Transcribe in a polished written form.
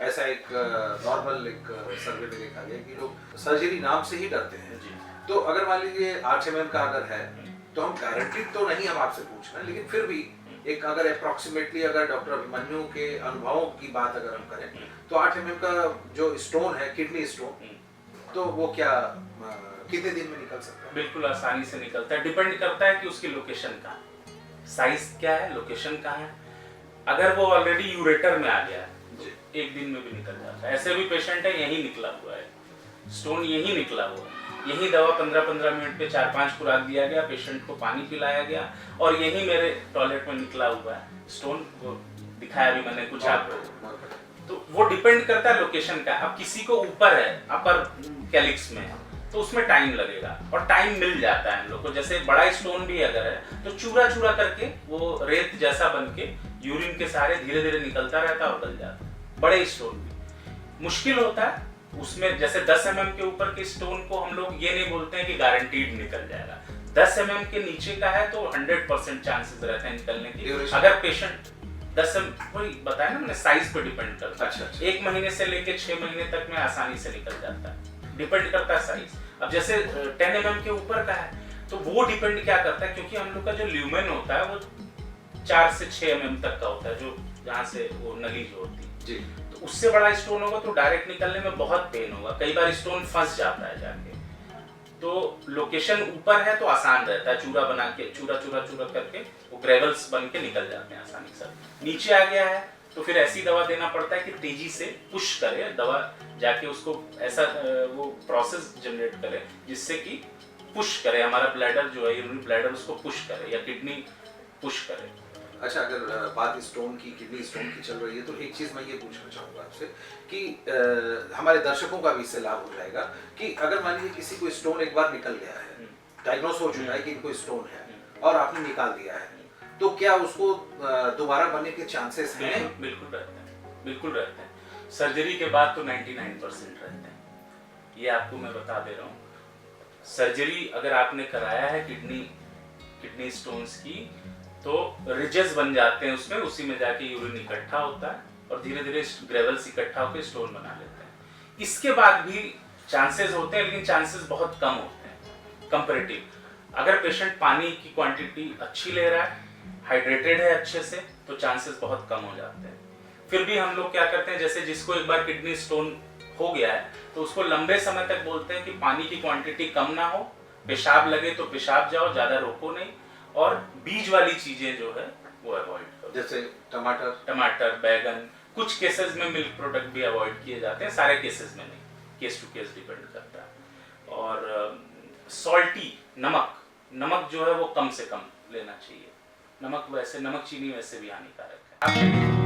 ऐसा एक नॉर्मल एक सर्वे में देखा गया कि लोग सर्जरी नाम से ही डरते हैं जी। तो अगर मान लीजिए 8 mm का अगर है तो हम गारंटीड तो नहीं हम आपसे पूछ रहे हैं लेकिन फिर भी एक अगर अप्रोक्सीमेटली अगर डॉक्टर अभिमन्यु के अनुभवों की बात अगर हम करें तो 8 mm का जो स्टोन है किडनी स्टोन तो वो क्या कितने दिन में निकल सकता है? बिल्कुल आसानी से निकलता है, डिपेंड करता है कि उसकी लोकेशन कहाँ है, साइज क्या है, लोकेशन कहाँ है। अगर वो ऑलरेडी यूरेटर में आ गया है एक दिन में भी निकल जाता है। ऐसे भी पेशेंट है यही निकला हुआ है, स्टोन यही निकला हुआ है, यही दवा 15-15 मिनट पे 4-5 खुराक दिया गया, पेशेंट को पानी पिलाया गया और यही मेरे टॉयलेट में निकला हुआ है स्टोन। वो दिखाया भी मैंने कुछ आपको। तो वो डिपेंड करता है लोकेशन का। अब किसी को ऊपर है, अपर कैलिक्स में है तो उसमें टाइम लगेगा और टाइम मिल जाता है हम लोग को। जैसे बड़ा स्टोन भी अगर है तो चूरा चूरा करके वो रेत जैसा बन के यूरिन के सहारे धीरे धीरे निकलता रहता है और गल जाता है। बड़े स्टोन भी मुश्किल होता है उसमें। जैसे 10 mm के ऊपर के स्टोन को हम लोग ये नहीं बोलते हैं कि गारंटीड निकल जाएगा। 10 mm के नीचे का है तो 100% चांसेस रहते हैं निकलने की। अगर पेशेंट 10 वही बताया ना मैंने, साइज पे डिपेंड करता है। अच्छा। 1 महीने से लेके 6 महीने तक में आसानी से निकल जाता है, डिपेंड करता है साइज। अब जैसे 10 mm के ऊपर का है तो वो डिपेंड क्या करता है, क्योंकि हम लोग का जो ल्यूमेन होता है वो 4 से 6 mm तक का होता है, जो जहाँ से वो नली जो होती है जी। तो उससे बड़ा स्टोन होगा तो डायरेक्ट निकलने में बहुत पेन होगा, कई बार स्टोन फंस जाता है जाके। तो लोकेशन ऊपर है तो आसान रहता है, चूरा बना के चूरा चूरा चूरा करके वो ग्रेवल्स बन के निकल जाते हैं आसानी से। नीचे आ गया है तो फिर ऐसी दवा देना पड़ता है कि तेजी से पुश करे दवा, जाके उसको ऐसा वो प्रोसेस जनरेट करे जिससे कि पुश करे हमारा ब्लैडर जो है, यूरिनरी ब्लैडर उसको पुश करे या किडनी पुश करे। अच्छा, अगर बात स्टोन की, किडनी स्टोन की चल रही है तो एक चीज़ मैं ये पूछना चाहूँगा आपसे कि हमारे दर्शकों का भी इससे लाभ हो जाएगा कि अगर मान लीजिए किसी को स्टोन एक बार निकल गया है, डायग्नोस हो चुका है कि इनको स्टोन है और आपने निकाल दिया है तो क्या उसको दोबारा बनने के चांसेस हैं? बिल्कुल रहते हैं, बिल्कुल रहते हैं। सर्जरी के बाद तो 99% रहते हैं, ये आपको मैं बता दे रहा हूँ। सर्जरी अगर आपने कराया है किडनी स्टोन्स की तो रिजेस बन जाते हैं उसमें, उसी में जाके यूरिन इकट्ठा होता है और धीरे धीरे ग्रेवल्स इकट्ठा होकर स्टोन बना लेते हैं। इसके बाद भी चांसेस होते हैं लेकिन चांसेस बहुत कम होते हैं कंपैरेटिव। अगर पेशेंट पानी की क्वांटिटी अच्छी ले रहा है, हाइड्रेटेड है अच्छे से, तो चांसेस बहुत कम हो जाते हैं। फिर भी हम लोग क्या करते हैं, जैसे जिसको एक बार किडनी स्टोन हो गया है तो उसको लंबे समय तक बोलते हैं कि पानी की क्वांटिटी कम ना हो, पेशाब लगे तो पेशाब जाओ, ज्यादा रोको नहीं, और बीज वाली चीजें जो है वो अवॉइड करो। जैसे टमाटर, बैगन, कुछ केसेस में मिल्क प्रोडक्ट भी अवॉइड किए जाते हैं, सारे केसेस में नहीं, केस टू केस डिपेंड करता है। और सॉल्टी नमक जो है वो कम से कम लेना चाहिए। नमक चीनी वैसे भी हानिकारक है।